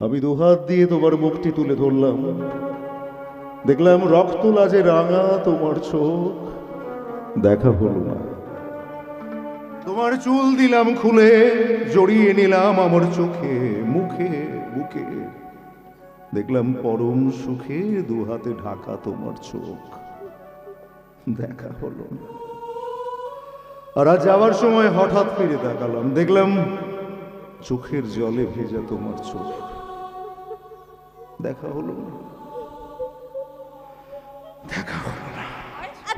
আমি দুহাত দিয়ে তোমার মুখটি তুলে ধরলাম, দেখলাম রক্ত লাজে রাঙা তোমার চোখ, দেখা হলো না। তোমার চুল দিলাম খুলে, জড়িয়ে নিলাম আমার চোখে মুখে বুকে, দেখলাম পরম সুখে দুহাতে ঢাকা তোমার চোখ, দেখা হলো না। আর আজ যাওয়ার সময় হঠাৎ ফিরে তাকালাম, দেখলাম চোখের জলে ভেজা তোমার চোখ, দেখা হলো না, দেখা হলো না।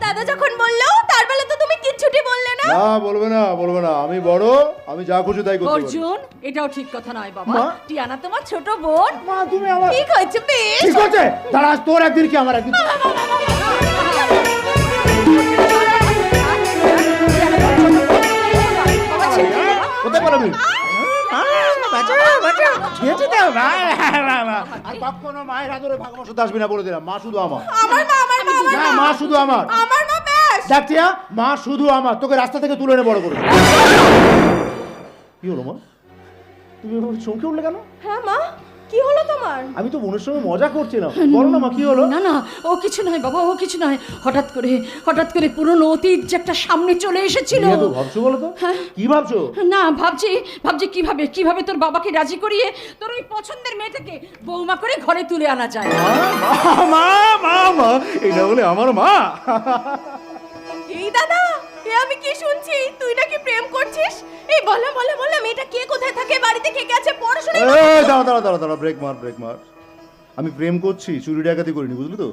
দাদা যখন বললো তার বেলা তো তুমি কিচ্ছুটি বললে না। না, বলবে না, বলবে না, আমি বড়, আমি যা খুশি তাই করতে পারি। অর্জুন, এটাও ঠিক কথা নয় বাবা। মা? টিয়ানা তোমার ছোট বোন। মা তুমি আমার ঠিক হয়েছে বেশ। ঠিক আছে, দাঁড়া, তোর একদিন কি আমার একদিন। কোথায় পালাবি? খেয়েছি তো, আর কখনো মায়ের আদরে ভাগবত শুধু আসবি না, বলে দিলাম। মা শুধু আমার, আমার মা, আমার মা, আমার না, মা। মা শুধু আমার। আমার মা বেশ। দেখছিয়া, মা শুধু আমার। তোকে রাস্তা থেকে তুলে এনে বড় করে। কি হলো মা, তুমি এভাবে চমকে উঠলে কেন? হ্যাঁ মা, কি হলো তোমার? আমি তো বোনের সঙ্গে মজা করছিলাম। বলো না মা, কি হলো? না না, ও কিছু নয় বাবা, ও কিছু নয়। হঠাৎ করে পুরনো অতীত যে একটা সামনে চলে এসেছিল। কি এত ভাবছো বলো তো? কি ভাবছো? না, ভাবছি কিভাবে তোর বাবাকে রাজি করিয়ে তোর ওই পছন্দের মেয়েটাকে বৌমা করে ঘরে তুলে আনা যায়। মা মা মা, এটা বলে আমার মা। এই দাদা, এ আমি কি শুনছি? তুই নাকি প্রেম করছিস? এই বলা মেয়েটা কে, কোথায় থাকে, বাড়িতে কে কে আছে, পড়াশোনা? এই দাঁড়া, ব্রেক মার। আমি প্রেম করছি, চুরি ডাকাতি করিনি, বুঝলি তো?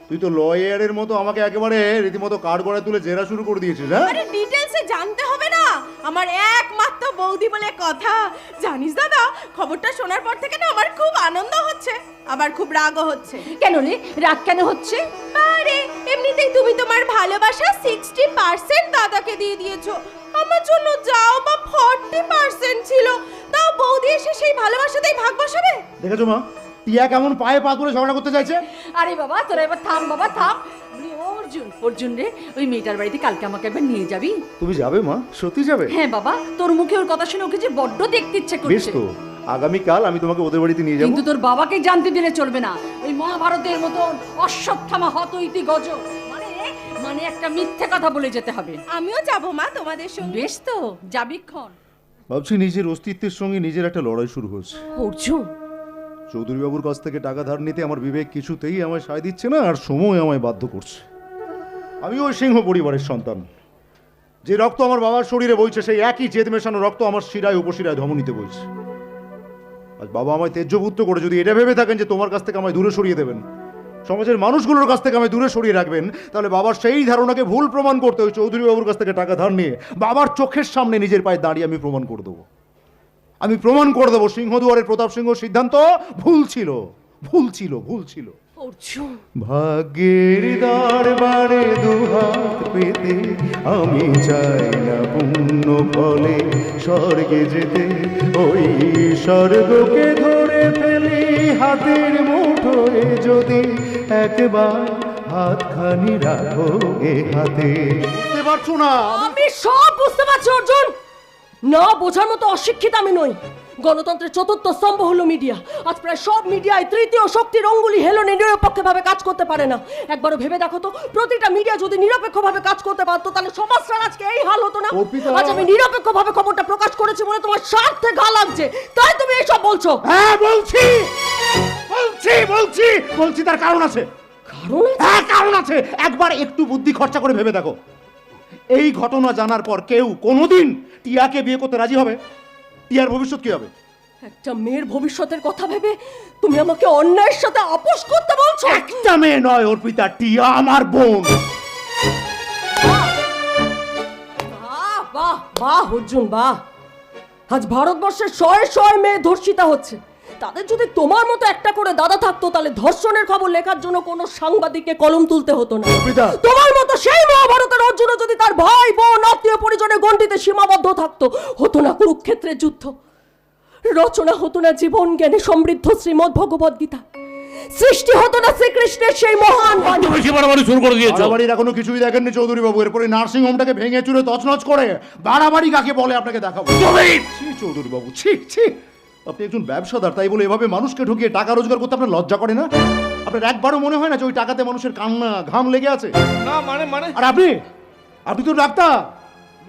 তুই তো লয়ারের মতো আমাকে একেবারে রীতিমতো কাঠ গড়ায় তুলে জেরা শুরু করে দিয়েছিস। হ্যাঁ, আরে ডিটেইলসে জানতে হবে না, আমার একমাত্র বৌদি বলে কথা। জানিস দাদা, খবরটা শোনার পর থেকে না আমার খুব আনন্দ হচ্ছে, আবার খুব রাগও হচ্ছে। কেন রে, রাগ কেন হচ্ছে? আরে এমনিতেই তুমি তোমার ভালোবাসা 60% দাদাকে দিয়ে দিয়েছো, আমার জন্য যাও বা 40% ছিল, তাও বৌদি এসে সেই ভালোবাসাতেই ভাগ বসাবে। দেখেছো মা, টিয়া কেমন পায়ে পা তুলে ঝগড়া করতে চাইছে? আরে বাবা, তোরা এবার থাম বাবা, থাম। অর্জুন রে, ওই মেয়েটার বাড়িতে কালকে আমাকে একবার নিয়ে যাবি? তুমি যাবে মা, সত্যি যাবে? হ্যাঁ বাবা, তোর মুখে ওর কথা শুনে ওকে যে বড্ড দেখতে ইচ্ছে বেশ করছে। তো, আগামীকাল আমি তোমাকে ওদের বাড়িতে নিয়ে যাবো। কিন্তু তোর বাবাকে জানতে দিলে চলবে না। ওই মহাভারতের মতো অশ্বত্থামা হত ইতি গজ, মানে একটা মিথ্যে কথা বলে যেতে হবে। আমিও যাবো মা তোমাদের সঙ্গে। বেশ তো, যাবিক্ষণ। ভাবছি নিজের অস্তিত্বের সঙ্গে নিজের একটা লড়াই শুরু হয়েছে। অর্জুন, চৌধুরী বাবুর কাছ থেকে টাকা ধার নিতে আমার বিবেক কিছুতেই আমায় সায় দিচ্ছে না, আর সময় আমায় বাধ্য করছে। আমি ওই সিংহ পরিবারের সন্তান, যে রক্ত আমার বাবার শরীরে বইছে সেই একই জেদ মেশানো রক্ত আমার শিরায় উপশিরায় ধমনীতে বইছে। আজ বাবা আমায় তেজ্যপুত্র করে যদি এটা ভেবে থাকেন যে তোমার কাছ থেকে আমায় দূরে সরিয়ে দেবেন, সমাজের মানুষগুলোর কাছ থেকে আমায় দূরে সরিয়ে রাখবেন, তাহলে বাবার সেই ধারণাকে ভুল প্রমাণ করতে ওই চৌধুরী বাবুর কাছ থেকে টাকা ধার নিয়ে বাবার চোখের সামনে নিজের পায়ে দাঁড়িয়ে আমি প্রমাণ করে দেবো। আমি প্রমাণ করে দেবো সিংহদুয়ারের প্রতাপ সিংহ সিদ্ধান্ত ভুল ছিল। অর্জুন, ভাগ্যের দরবারে দুহাত পেতে আমি চাই না পুণ্য ফলে স্বর্গে যেতে, ওই স্বর্গকে ধরে ফেলি হাতের মুঠোয় যদি একবার হাতখানি রাখো এ হাতে। বুঝতে পারছো না? আমি সব বুঝতে পারছি অর্জুন, না বোঝার মতো অশিক্ষিত আমি নই। গণতন্ত্রের চতুর্থ স্তম্ভ হলো মিডিয়া। আজ প্রায় সব মিডিয়ায় তৃতীয় শক্তির অঙ্গুলি হেলনে নিরপেক্ষভাবে কাজ করতে পারে না। একবারও ভেবে দেখো তো, প্রতিটা মিডিয়া যদি নিরপেক্ষভাবে কাজ করতে পারতো তাহলে সমাজটার আজকে এই হাল হতো না। আজ আমি নিরপেক্ষভাবে খবরটা প্রকাশ করেছি বলে তোমার স্বার্থে ঘা লাগছে, তাই তুমি এইসব বলছো। হ্যাঁ বলছি, তার কারণ আছে। হ্যাঁ কারণ আছে। একবার একটু বুদ্ধি খরচা করে ভেবে দেখো, এই ঘটনা জানার পর কেউ কোনোদিন টিয়াকে বিয়ে করতে রাজি হবে? টিয়ার ভবিষ্যৎ কি হবে? একটা মেয়ের ভবিষ্যতের কথা ভেবে তুমি আমাকে অন্যায়ের সাথে আপোষ করতে বলছো? একটা মেয়ে নয় অর্পিতা, টিয়া আমার বোন। বাহ বাহ অর্জুন বাহ, আজ ভারতবর্ষের শয়ে মেয়ে ধর্ষিতা হচ্ছে। তাদের যদি তোমার মতো একটা করে দাদা থাকতো তাহলে ধর্ষণের খবর লেখার জন্য কোনো সাংবাদিককে কলম তুলতে হতো না। তোমার মতো সেই মহাভারতের অর্জুন যদি তার ভাই বোন আত্মীয় পরিজনের গণ্ডিতে সীমাবদ্ধ থাকতো, হতো না কুরুক্ষেত্রের যুদ্ধ, রচনা হতো না জীবন জ্ঞানে সমৃদ্ধ শ্রীমদ্ ভগবদ গীতা, সৃষ্টি হতো না শ্রীকৃষ্ণের সেই মহান বাণী। বাড়াবাড়ি শুরু করে দিয়েছো। বাড়াবাড়ির এখনো কিছুই দেখেননি চৌধুরী বাবু, এরপরে নার্সিং হোমটাকে ভেঙে চুরে তছনছ করে বাড়াবাড়ি কাকে বলে আপনাকে দেখাবো। চৌধুরী বাবু ছি, আপনি একজন ব্যবসাদার, তাই বলে এভাবে মানুষকে ঠকিয়ে টাকা রোজগার করতে আপনার লজ্জা করে না? আপনার একবারও মনে হয় না যে ওই টাকাতে মানুষের কান্না ঘাম লেগে আছে? না মানে আর আপনি তো ডাক্তার।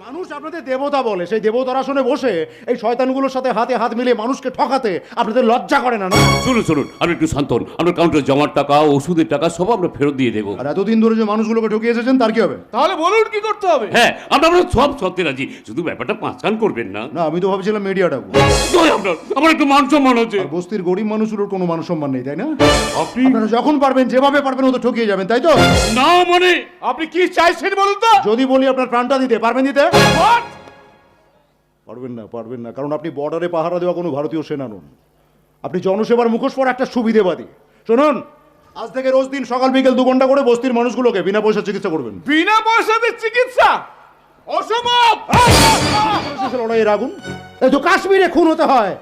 মানুষ আপনাদের দেবতা বলে, সেই দেবতার আসনে বসে এই শয়তানগুলোর সাথে হাতে হাত মিলিয়ে মানুষকে ঠকাতে আপনাদের লজ্জা করে না? শুনুন শুনুন, আপনি একটু শান্ত হন। আপনার কাউন্টারে জমার টাকা, ওষুধের টাকা সব আমরা ফেরত দিয়ে দেবো। আর এতদিন ধরে যে মানুষগুলোকে ঠকিয়ে এসেছেন তার কি হবে? তাহলে বলুন কি করতে হবে? হ্যাঁ, আমরা সব সত্যি রাজি, শুধু ব্যাপারটা পাঁচকান করবেন না। না, আমি তো ভাবছিলাম মিডিয়া ডাকবো। দয় আপনার, আমার একটু মান সম্মান আছে। আর বস্তির গরিব মানুষগুলোর কোনো মান সম্মান নেই, তাই না? আপনি আপনারা যখন পারবেন, যেভাবে পারবেন ও তো ঠকিয়ে যাবেন, তাই তো? না মানে আপনি কি চাইছেন বলুন তো? যদি বলি আপনার প্রাণটা দিতে পারবেন? দিতে What? পারবেন না, কারণ আপনি বর্ডারে পাহারা দেওয়া কোনো ভারতীয় সেনা নন। আপনি জনসেবার মুখোশ পরা একটা সুবিধেবাদী। শুনুন, আজ থেকে রোজ দিন সকাল বিকেল 2 ঘন্টা করে বস্তির মানুষগুলোকে বিনা পয়সা চিকিৎসা করবেন। বিনা পয়সাতে চিকিৎসা? অসম্ভব! শেষে লড়াইয়ের আগুন। এই তো কাশ্মীরে খুন হতে হয়,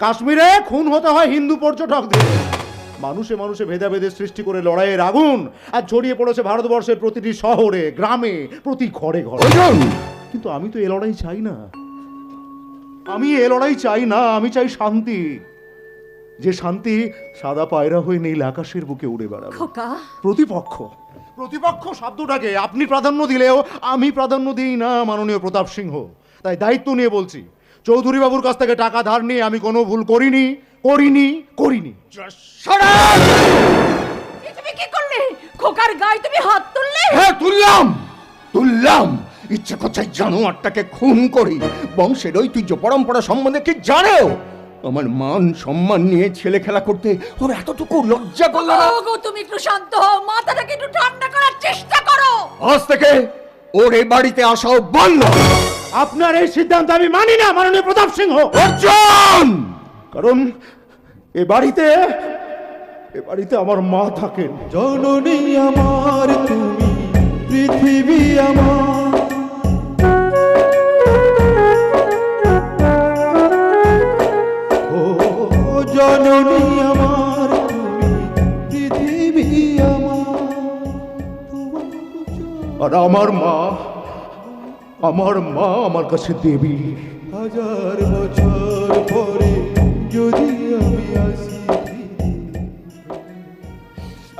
কাশ্মীরে খুন হতে হয় হিন্দু পর্যটকদের। মানুষে মানুষে ভেদাভেদের সৃষ্টি করে লড়াইয়ের আগুন আর ছড়িয়ে পড়েছে ভারতবর্ষের প্রতিটি শহরে, গ্রামে, প্রতি ঘরে ঘরে। কিন্তু আমি তো এ লড়াই চাই না। আমি চাই শান্তি। যে শান্তি সাদা পায়রা হয়ে নীল আকাশের বুকে উড়ে বেড়াবে। খোকা, প্রতিপক্ষ শব্দটাকে আপনি প্রাধান্য দিলেও আমি প্রাধান্য দিই না, মাননীয় প্রতাপ সিংহ। তাই দায়িত্ব নিয়ে বলছি, চৌধুরী বাবুর কাছ থেকে টাকা ধার নিয়ে আমি কোনো ভুল করিনি। তুমি কি করলে? খোকার গায়ে তুমি হাত তুললে? হ্যাঁ, তুললাম। ইচ্ছে করছে জানোয়ারটাকে খুন করি। বংশের ঐতিহ্য পরম্পরা সম্বন্ধে কি জানো? আমার মান সম্মান নিয়ে ছেলে খেলা করতে ওর এতটুকু লজ্জা করলো না? ওগো, তুমি একটু শান্ত হও, মাথাটাকে একটু ঠান্ডা করার চেষ্টা করো। আজ থেকে ওর এই বাড়িতে আসাও বন্ধ। আপনার এই সিদ্ধান্ত আমি মানি না, মাননীয় প্রতাপ সিংহ। অর্জুন! কারণ এ বাড়িতে আমার মা থাকেন। জননী আমার তুমি, পৃথিবী আমার, ও জননী আমার তুমি, পৃথিবী আমার। আর আমার মা আমার কাছে দেবী। হাজার বছর পরে যদি আমি আসি ফিরে,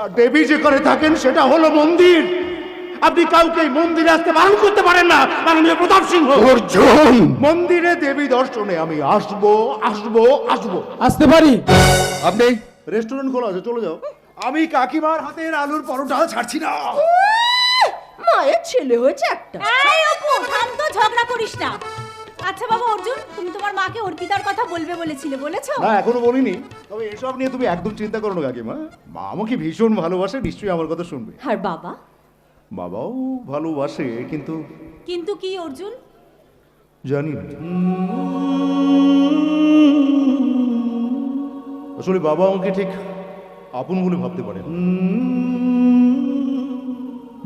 আর দেবী যেখানে থাকেন সেটা হলো মন্দির। আপনি কাউকে মন্দিরে আসতে বারণ করতে পারেন না, মাননীয় প্রতাপ সিংহ। অর্জুন! মন্দিরে দেবী দর্শনে আমি আসবো। আসতে পারি? আপনি রেস্টুরেন্ট খোলা আছে, চলে যাও। আমি কাকিমার হাতের আলুর পরোটা ছাড়ছি না। মায়ের ছেলে হয়েছে একটা। এই অপু, থাম তো, ঝগড়া করিস না। আচ্ছা বাবা অর্জুন, তুমি তোমার মাকে অর্পিতার কথা বলবে বলেছিলে, বলেছো? না, এখনো বলিনি। তবে এসব নিয়ে তুমি একদম চিন্তা করো না কাকিমা। মা আমাকে ভীষণ ভালোবাসে, নিশ্চয়ই আমার কথা শুনবে। আর বাবা? বাবাও ভালোবাসে, কিন্তু কিন্তু কি অর্জুন? জানি না। আসলে বাবা আমাকে ঠিক আপন বলে ভাবতে পারে না।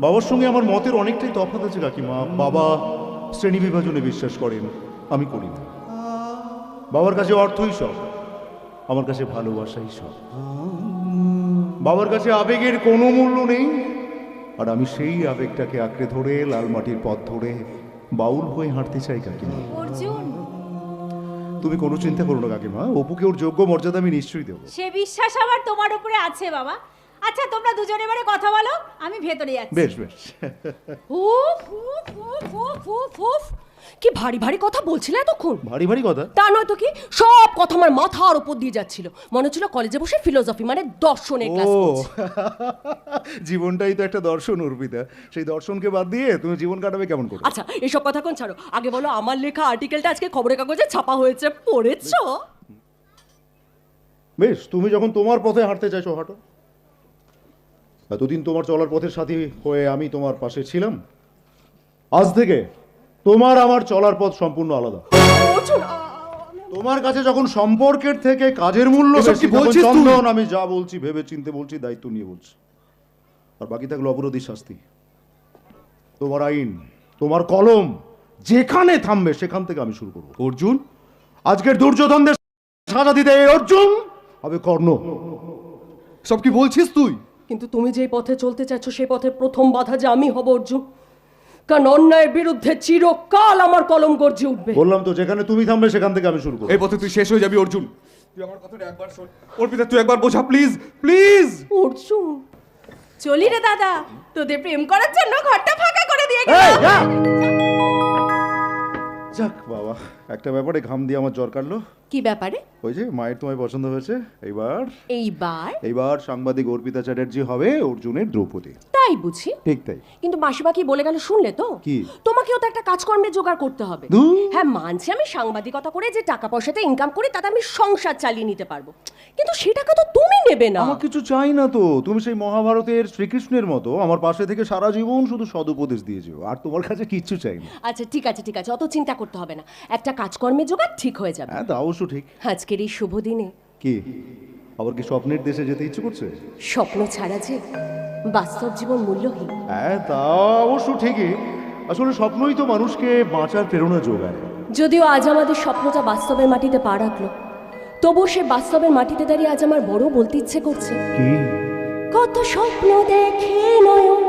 বাবার সঙ্গে আমার মতের অনেকটাই তফাৎ আছে কাকিমা। বাবা শ্রেণী বিভাজনে বিশ্বাস করেন, আমি করি না। বাবার কাছে অর্থই সব, আমার কাছে ভালোবাসাই সব। বাবার কাছে আবেগের কোনো মূল্য নেই, আর আমি সেই আবেগটাকে আঁকড়ে ধরে লাল মাটির পথ ধরে বাউল হয়ে হাঁটতে চাই কাকিমা। অর্জুন, তুমি কোনো চিন্তা করো না কাকিমা, অপুকে ওর যোগ্য মর্যাদা আমি নিশ্চয়ই দেবো। সে বিশ্বাস আমার তোমার উপরে আছে বাবা। আচ্ছা তোমরা দুজনে এবারে কথা বলো, আমি ভেতরে যাচ্ছি। বেশ। উফ উফ উফ উফ উফ উফ, কি ভারী ভারী কথা বলছিলে এতক্ষণ। ভারী কথা? তা নয় তো কি, সব কথা আমার মাথার উপর দিয়ে যাচ্ছিল। মনে হচ্ছিল কলেজে বসে ফিলোসফি মানে দর্শনের ক্লাস করছি। জীবনটাই তো একটা দর্শন অর্পিতা, সেই দর্শনকে বাদ দিয়ে তুমি জীবন কাটাবে কেমন করে? আচ্ছা এসব কথা কোন ছাড়ো, আগে বলো আমার লেখা আর্টিকেলটা আজকে খবরের কাগজে ছাপা হয়েছে, পড়েছো? বেশ, তুমি যখন তোমার পথে হাঁটতে চাইছো হাঁটো। এতদিন তোমার চলার পথের সাথী হয়ে আমি তোমার পাশে ছিলাম। আজ থেকে তোমার আমার চলার পথ সম্পূর্ণ আলাদা। তোমার কাছে যখন সম্পর্কের থেকে কাজের মূল্য এসব বেশি, কি বলছিস তুই? চন্দন, আমি যা বলছি ভেবে চিন্তে বলছি, দায়িত্ব নিয়ে বলছি। আর বাকি থাকলো অপরাধী শাস্তি। তোমার আইন, তোমার কলম যেখানে থামবে সেখান থেকে আমি শুরু করবো। অর্জুন, আজকের দুর্যোধনদের সাজা দিতে এই অর্জুন হবে কর্ণ। সব কি বলছিস তুই? কিন্তু তুমি যেই পথে চলতে চাচ্ছ সেই পথে প্রথম বাধা যে আমি হব অর্জুন, কারণ অন্যায়ের বিরুদ্ধে চিরকাল আমার কলম গর্জে উঠবে। বললাম তো, যেখানে তুমি থামবে সেখান থেকে আমি শুরু করবো। এই পথে তুই শেষ হয়ে যাবি অর্জুন। তুই আমার কথাটা একবার শোন অর্পিতা, তুই একবার বোঝা প্লিজ প্লিজ। অর্জুন, চলি রে দাদা, তোদের প্রেম করার জন্য ঘরটা ফাঁকা করে দিয়ে এই, গেলাম। যা! যাক বাবা, একটা ব্যাপারে ঘাম দিয়ে আমার জ্বর কাটলো। কি ব্যাপারে? ওই যে মায়ের তোমায় পছন্দ হয়েছে। এইবার এইবার সাংবাদিক অর্পিতা চ্যাটার্জি হবে অর্জুনের দ্রৌপদী। তাই বুঝি? ঠিক তাই। কিন্তু মাসিমা কি বলে গেল শুনলে তো? কি? তোমাকেও তো একটা কাজকর্মের জোগাড় করতে হবে। ধুর। হ্যাঁ, মানছি আমি সাংবাদিকতা করে যে টাকা পয়সাতে ইনকাম করি তাতে আমি সংসার চালিয়ে নিতে পারবো, কিন্তু সে টাকা তো তুমি নেবে না। আমার কিছু চাই না তো। তুমি সেই মহাভারতের শ্রীকৃষ্ণের মতো আমার পাশে থেকে সারা জীবন শুধু সদুপদেশ দিয়ে যেও, আর তোমার কাছে কিচ্ছু চাই না। আচ্ছা ঠিক আছে ঠিক আছে, অত চিন্তা করতে হবে না, একটা কাজকর্মের জোগাড় ঠিক হয়ে যাবে। হ্যাঁ, তা অবশ্য ঠিক। আজকের এই শুভ দিনে কি আবার কি স্বপ্নের দেশে যেতে ইচ্ছে করছে? স্বপ্ন ছাড়া যে বাস্তব জীবন মূল্যহীন। হ্যাঁ, তা অবশ্য ঠিকই। আসলে স্বপ্নই তো মানুষকে বাঁচার প্রেরণা যোগায়। যদিও আজ আমাদের স্বপ্নটা বাস্তবের মাটিতে পা রাখলো, তবুও সে বাস্তবের মাটিতে দাঁড়িয়ে আজ আমার বড় বলতে ইচ্ছে করছে, কি? কত স্বপ্ন দেখে নয়ন,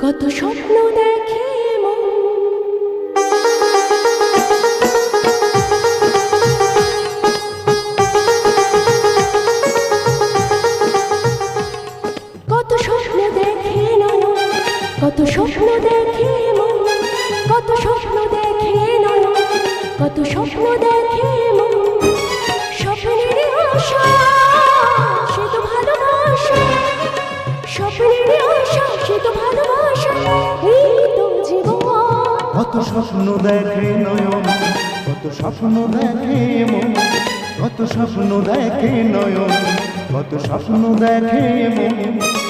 কত স্বপ্ন দেখে মন। কত স্বপ্ন দেখে নয়ন, কত স্বপ্ন দেখে মন, কত স্বপ্ন দেখে নয়ন, কত স্বপ্ন দেখে মন। স্বপ্নের আশা সে তো ভালোবাসা, স্বপ্নের আশা সে তো ভালোবাসা, এই তো জীবন। কত স্বপ্ন দেখে নয়ন, কত স্বপ্ন দেখে মন, কত স্বপ্ন দেখে নয়ন, কত স্বপ্ন দেখে মন।